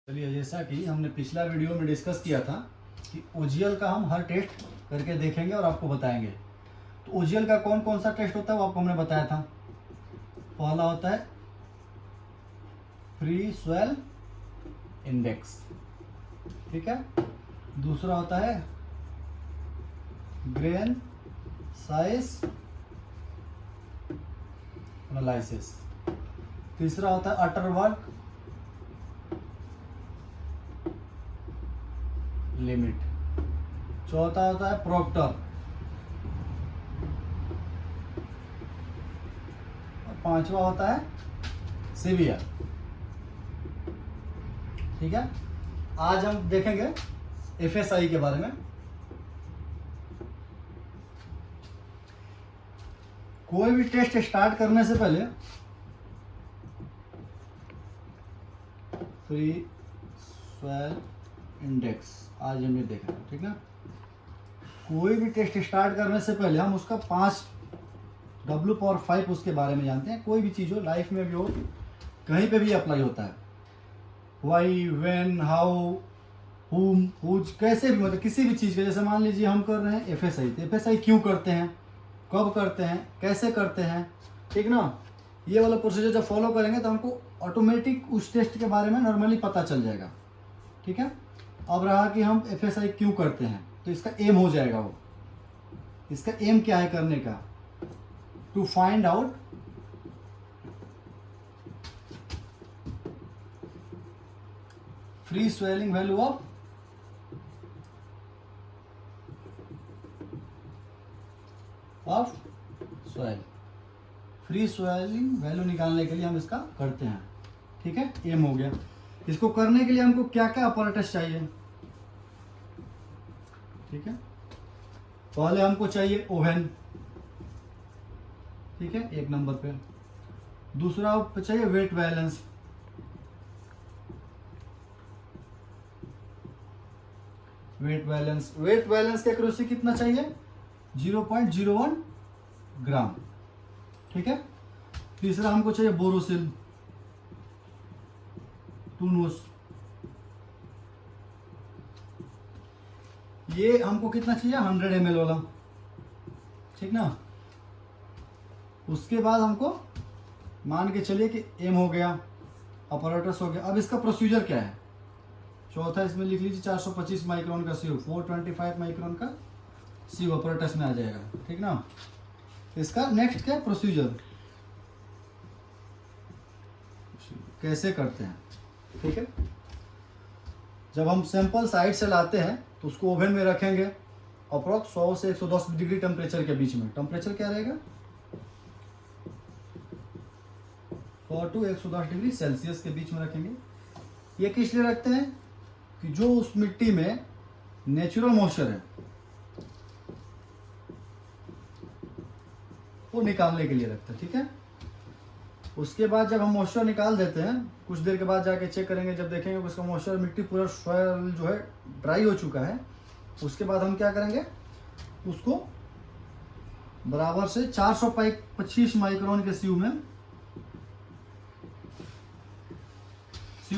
चलिए, जैसा कि हमने पिछला वीडियो में डिस्कस किया था कि ओजीएल का हम हर टेस्ट करके देखेंगे और आपको बताएंगे। तो ओजीएल का कौन कौन सा टेस्ट होता है वो आपको हमने बताया था। पहला होता है फ्री स्वेल इंडेक्स, ठीक है। दूसरा होता है ग्रेन साइज एनालिसिस। तीसरा होता है अटरवर्क लिमिट। चौथा होता है प्रोक्टर। और पांचवा होता है सीवियर, ठीक है। आज हम देखेंगे एफएसआई के बारे में। कोई भी टेस्ट स्टार्ट करने से पहले फ्री स्वेल इंडेक्स आज हम ये देख रहे हैं, ठीक है। कोई भी टेस्ट स्टार्ट करने से पहले हम उसका 5W⁴ उसके बारे में जानते हैं। कोई भी चीज़ हो, लाइफ में भी हो, कहीं पे भी अप्लाई होता है। वाई, व्हेन, हाउ, हुम, हुज, कैसे भी, मतलब किसी भी चीज़ का। जैसे मान लीजिए हम कर रहे हैं एफएसआई, तो एफएसआई क्यों करते हैं, कब करते हैं, कैसे करते हैं, ठीक ना। ये वाला प्रोसीजर जब फॉलो करेंगे तो हमको ऑटोमेटिक उस टेस्ट के बारे में नॉर्मली पता चल जाएगा, ठीक है। अब रहा कि हम एफएसआई क्यों करते हैं, तो इसका एम हो जाएगा वो। इसका एम क्या है करने का? To find out free swelling value of swell. Free swelling value निकालने के लिए हम इसका करते हैं, ठीक है। एम हो गया। इसको करने के लिए हमको क्या क्या अपरेटस चाहिए, ठीक है। पहले हमको चाहिए ओवन, ठीक है, एक नंबर पे। दूसरा चाहिए वेट बैलेंस, वेट बैलेंस की एक्यूरेसी कितना चाहिए? 0.01 ग्राम, ठीक है। तीसरा हमको चाहिए बोरोसिल 2 नोस। ये हमको कितना चाहिए? 100 ml वाला, ठीक ना। उसके बाद हमको मान के चलिए कि एम हो गया, अपरेटस हो गया। अब इसका प्रोसीजर क्या है? चौथा इसमें लिख लीजिए 425 माइक्रोन का सीयू, 425 माइक्रोन का सीयू अपरेटस में आ जाएगा, ठीक ना। इसका नेक्स्ट क्या प्रोसीजर, कैसे करते हैं, ठीक है। जब हम सैंपल साइड से लाते हैं तो उसको ओवन में रखेंगे अप्रोक्स 100 से 110 डिग्री टेम्परेचर के बीच में। टेम्परेचर क्या रहेगा? 100 to 110 डिग्री सेल्सियस के बीच में रखेंगे। ये किस लिए रखते हैं? कि जो उस मिट्टी में नेचुरल मॉइस्चर है वो निकालने के लिए रखते हैं, ठीक है। उसके बाद जब हम मॉइस्चर निकाल देते हैं, कुछ देर के बाद जाके चेक करेंगे, जब देखेंगे उसका मॉइस्चर, मिट्टी पूरा सॉइल जो है ड्राई हो चुका है, उसके बाद हम क्या करेंगे, उसको बराबर से 425 माइक्रोन के सीयू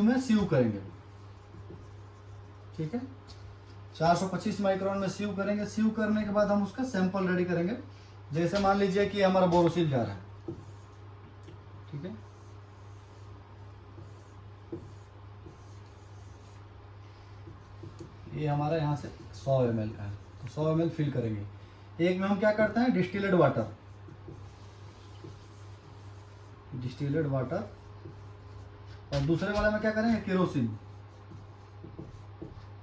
में सीयू करेंगे, ठीक है। 425 माइक्रोन में सीयू करेंगे। सीयू करने के बाद हम उसका सैंपल रेडी करेंगे। जैसे मान लीजिए कि हमारा बोरोसिल जा रहा है, ठीक है। ये हमारा यहाँ से 100 ml का है, तो 100 ml फिल करेंगे। एक में हम क्या करते हैं, डिस्टिलेड वाटर, और दूसरे वाले में क्या करेंगे,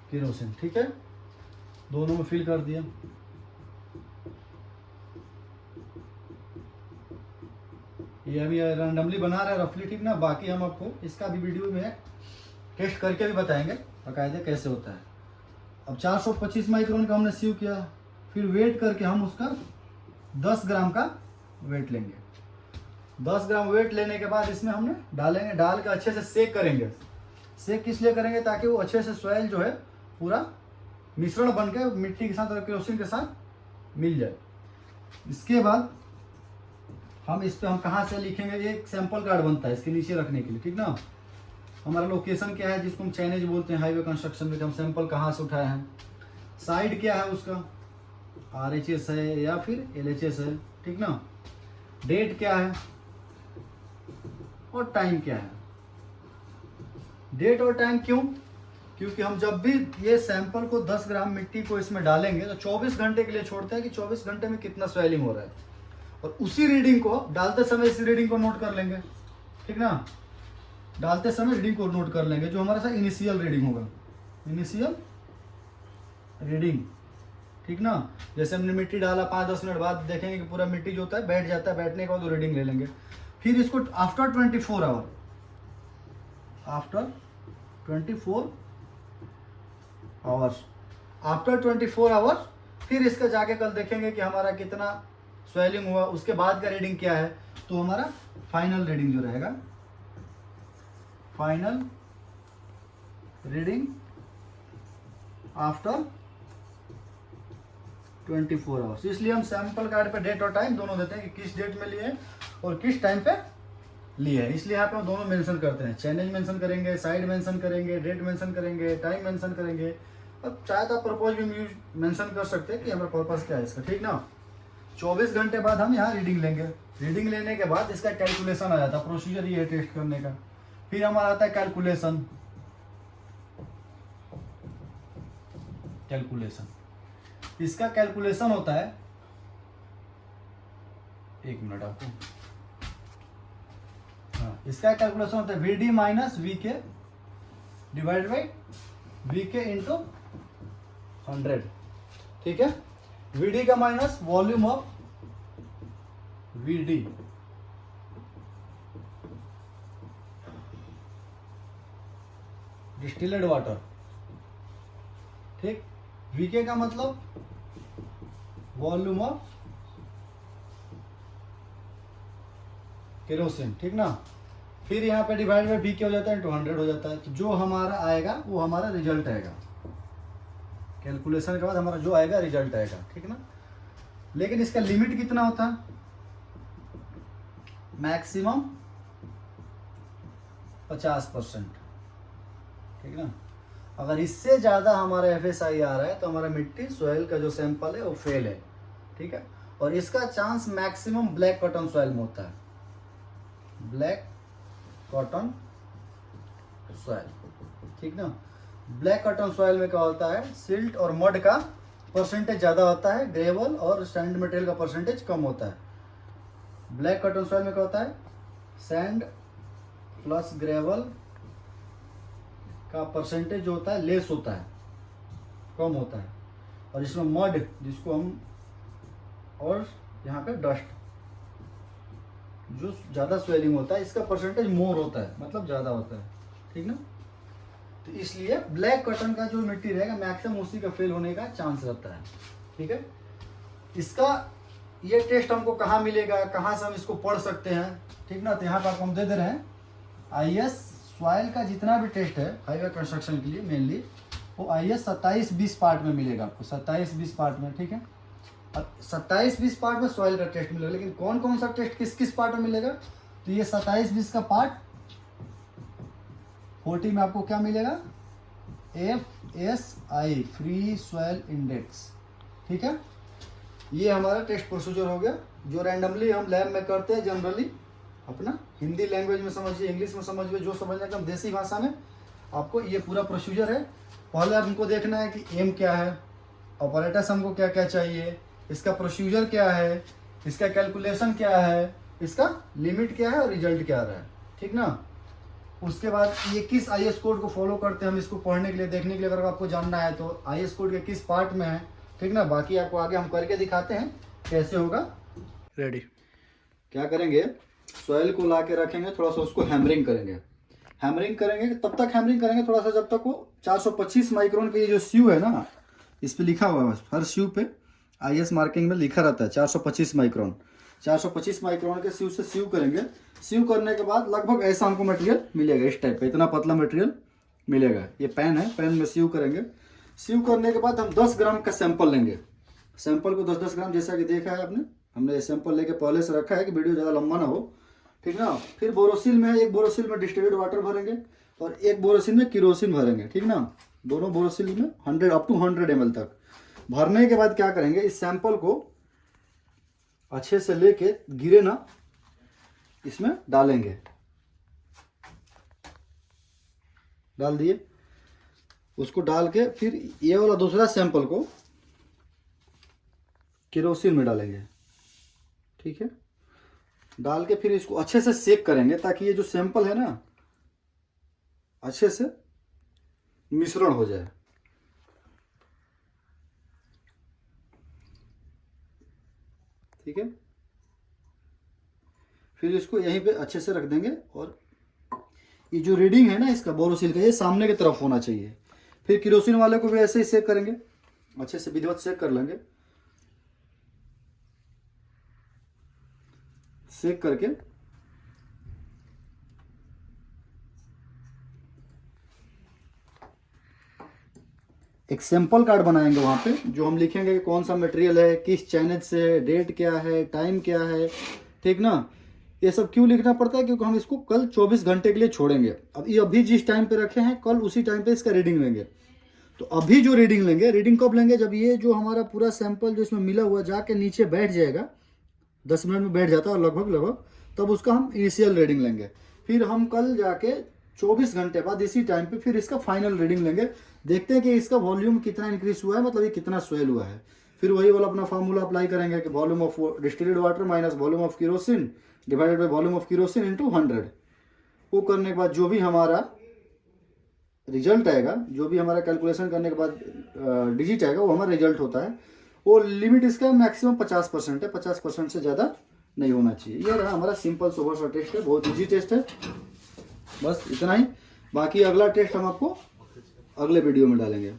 केरोसिन, ठीक है। दोनों में फिल कर दिया। ये अभी रैंडमली बना रहे हैं रफली, ठीक ना। बाकी हम आपको इसका भी वीडियो में टेस्ट करके भी बताएंगे बाकायदे कैसे होता है। अब 425 माइक्रोन का हमने सीव किया, फिर वेट करके हम उसका 10 ग्राम का वेट लेंगे। 10 ग्राम वेट लेने के बाद इसमें हमने डालेंगे, डाल के अच्छे से सेक करेंगे। सेक किस लिए करेंगे? ताकि वो अच्छे से सॉइल जो है पूरा मिश्रण बन के मिट्टी के साथ और केरोसिन के साथ मिल जाए। इसके बाद हम इस पे हम कहाँ से लिखेंगे, एक सैंपल कार्ड बनता है इसके नीचे रखने के लिए, ठीक ना। हमारा लोकेशन क्या है जिसको हम चैनेज बोलते हैं हाईवे कंस्ट्रक्शन में, हम सैंपल कहाँ से उठाए हैं। साइड क्या है उसका, RHS है या फिर LHS है, ठीक ना। डेट क्या है और टाइम क्या है। डेट और टाइम क्यों, क्योंकि हम जब भी ये सैंपल को 10 ग्राम मिट्टी को इसमें डालेंगे तो 24 घंटे के लिए छोड़ते हैं कि 24 घंटे में कितना स्वेलिंग हो रहा है, और उसी रीडिंग को डालते समय इसी रीडिंग को नोट कर लेंगे, ठीक ना। डालते समय रीडिंग को नोट कर लेंगे, जो हमारा सा इनिशियल रीडिंग होगा, इनिशियल रीडिंग, ठीक ना। जैसे हमने मिट्टी डाला 5-10 मिनट बाद देखेंगे कि पूरा मिट्टी जो होता है बैठ जाता है, बैठने के बाद वो रीडिंग ले लेंगे। फिर इसको after 24 hour, after 24 hours, after 24 hours फिर इसका जाके कल देखेंगे कि हमारा कितना स्वेलिंग हुआ, उसके बाद का रीडिंग क्या है। तो हमारा फाइनल रीडिंग जो रहेगा, फाइनल रीडिंग आफ्टर 24 आवर्स। इसलिए हम सैंपल कार्ड पे डेट और टाइम दोनों देते हैं कि किस डेट में लिए और किस टाइम पे लिए है। इसलिए यहाँ पे हम दोनों मेंशन करते हैं, चैनल मेंशन करेंगे, साइड मेंशन करेंगे, डेट मेंशन करेंगे, टाइम मेंशन करेंगे। अब चाहे तो आप पर्पज भी मेंशन कर सकते हैं कि हमारा पर्पज क्या है इसका, ठीक ना। 24 घंटे बाद हम यहाँ रीडिंग लेंगे। रीडिंग लेने के बाद इसका कैलकुलेशन आ जाता है, प्रोसीजर ये है टेस्ट करने का। फिर हमारा आता है कैलकुलेशन, कैलकुलेशन इसका कैलकुलेशन होता है, एक मिनट आपको, हाँ, इसका कैलकुलेशन होता है VD minus VK divide by VK into 100, ठीक है। VD का minus volume of VD distilled water, ठीक। VK का मतलब वॉल्यूम ऑफ केरोसिन, ठीक ना। फिर यहाँ पे डिवाइड बाई VK हो जाता है, इंटू 100 हो जाता है। तो जो हमारा आएगा वो हमारा रिजल्ट आएगा, कैलकुलेशन के बाद हमारा जो आएगा रिजल्ट आएगा, ठीक ना। लेकिन इसका लिमिट कितना होता है, मैक्सिमम 50%, ठीक ना। अगर इससे ज़्यादा हमारा FSI आ रहा है तो हमारा मिट्टी सॉइल का जो सैंपल है वो फेल है, ठीक है। और इसका chance maximum black cotton soil में होता है, ब्लैक कॉटन सॉइल, ठीक ना। ब्लैक कॉटन सॉइल में क्या होता है, सिल्ट और मड का परसेंटेज ज़्यादा होता है, ग्रेवल और सैंड मटेरियल का परसेंटेज कम होता है। ब्लैक कॉटन सॉइल में क्या होता है, सैंड प्लस ग्रेवल का परसेंटेज जो होता है लेस होता है, कम होता है। और इसमें मड जिसको हम, और यहाँ पे डस्ट जो ज़्यादा स्वेलिंग होता है इसका परसेंटेज मोर होता है, मतलब ज़्यादा होता है, ठीक ना। तो इसलिए ब्लैक कॉटन का जो मिट्टी रहेगा मैक्सिमम उसी का फेल होने का चांस रहता है, ठीक है। इसका ये टेस्ट हमको कहाँ मिलेगा, कहाँ से हम इसको पढ़ सकते हैं, ठीक ना। तो यहाँ पर आपको हम दे दे रहे हैं IS सॉइल का जितना भी टेस्ट है हाईवे कंस्ट्रक्शन के लिए मेनली, वो IS 27-20 पार्ट में मिलेगा आपको, 27-20 पार्ट में, ठीक है। अब 27-20 पार्ट में सॉइल का टेस्ट मिलेगा, लेकिन कौन कौन सा टेस्ट किस किस पार्ट में मिलेगा, तो ये 27-20 का पार्ट 40 में आपको क्या मिलेगा, FSI फ्री सॉइल इंडेक्स, ठीक है। ये हमारा टेस्ट प्रोसीजर हो गया, जो रैंडमली हम लैब में करते हैं जनरली, अपना हिंदी लैंग्वेज में समझिए, इंग्लिश में समझिए, जो समझना एकदम देसी भाषा में। आपको ये पूरा प्रोसीजर है। पहले हमको देखना है कि एम क्या है, ऑपरेटर्स हमको क्या क्या चाहिए, इसका प्रोसीजर क्या है, इसका कैलकुलेशन क्या है, इसका लिमिट क्या है और रिजल्ट क्या आ रहा है, ठीक ना। उसके बाद ये किस IS कोड को फॉलो करते हैं, हम इसको पढ़ने के लिए, देखने के लिए अगर आपको जानना है तो IS कोड के किस पार्ट में है, ठीक ना। बाकी आपको आगे हम करके दिखाते हैं कैसे होगा। रेडी क्या करेंगे, सॉइल को ला के रखेंगे, थोड़ा सा उसको हैमरिंग करेंगे, हैमरिंग करेंगे तब तक हैमरिंग करेंगे थोड़ा सा जब तक वो 425 माइक्रोन के ये जो स्यू है ना, इस पे लिखा हुआ है, हर स्यू पे IS मार्किंग में लिखा रहता है 425 माइक्रोन। 425 माइक्रोन के स्यू से स्यू करेंगे। स्यू करने के बाद लगभग ऐसा हमको मटेरियल मिलेगा, इस टाइप का इतना पतला मटेरियल मिलेगा। ये पेन है, पेन में स्यू करेंगे। स्यू करने के बाद हम 10 ग्राम का सैंपल लेंगे। सैंपल को 10-10 ग्राम जैसा कि देखा है आपने, हमने ये सैंपल लेके पहले से रखा है कि वीडियो ज़्यादा लंबा ना हो, ठीक ना। फिर बोरोसिल में, एक बोरोसिल में डिस्टिलेड वाटर भरेंगे। और एक बोरोसिल में केरोसिन भरेंगे, ठीक ना। दोनों बोरोसिल में 100 अप टू 100 ml तक भरने के बाद क्या करेंगे, इस सैंपल को अच्छे से लेके गिरे ना इसमें डालेंगे, डाल दिए। उसको डाल के फिर ये वाला दूसरा सैंपल को केरोसिन में डालेंगे, ठीक है। डाल के फिर इसको अच्छे से सेक करेंगे ताकि ये जो सैंपल है ना अच्छे से मिश्रण हो जाए, ठीक है। फिर इसको यहीं पे अच्छे से रख देंगे और ये जो रीडिंग है ना इसका बोरोसिल का, ये सामने की तरफ होना चाहिए। फिर केरोसिन वाले को भी ऐसे ही सेक करेंगे, अच्छे से विधिवत सेक कर लेंगे। सेक करके एक सैंपल कार्ड बनाएंगे वहां पे, जो हम लिखेंगे कि कौन सा मटेरियल है, किस चैनल से, डेट क्या है, टाइम क्या है, ठीक ना। ये सब क्यों लिखना पड़ता है, क्योंकि हम इसको कल 24 घंटे के लिए छोड़ेंगे। अब ये अभी जिस टाइम पे रखे हैं कल उसी टाइम पे इसका रीडिंग लेंगे। तो अभी जो रीडिंग लेंगे, रीडिंग कब लेंगे, जब ये जो हमारा पूरा सैंपल जो इसमें मिला हुआ जाके नीचे बैठ जाएगा, 10 मिनट में बैठ जाता है लगभग, तब उसका हम इनिशियल रीडिंग लेंगे। फिर हम कल जाके 24 घंटे बाद इसी टाइम पे फिर इसका फाइनल रीडिंग लेंगे, देखते हैं कि इसका वॉल्यूम कितना इंक्रीज हुआ है, मतलब ये कितना स्वेल हुआ है। फिर वही वाला अपना फार्मूला अप्लाई करेंगे कि volume of distilled water minus volume of kerosene divided by volume of kerosene into 100। वो करने के बाद जो भी हमारा रिजल्ट आएगा, जो भी हमारा कैलकुलेशन करने के बाद डिजिट आएगा, वो हमारा रिजल्ट होता है। वो लिमिट इसका मैक्सिमम 50% है, 50% से ज़्यादा नहीं होना चाहिए। ये रहा हमारा सिंपल सोबर सा टेस्ट है, बहुत इजी टेस्ट है, बस इतना ही। बाकी अगला टेस्ट हम आपको अगले वीडियो में डालेंगे।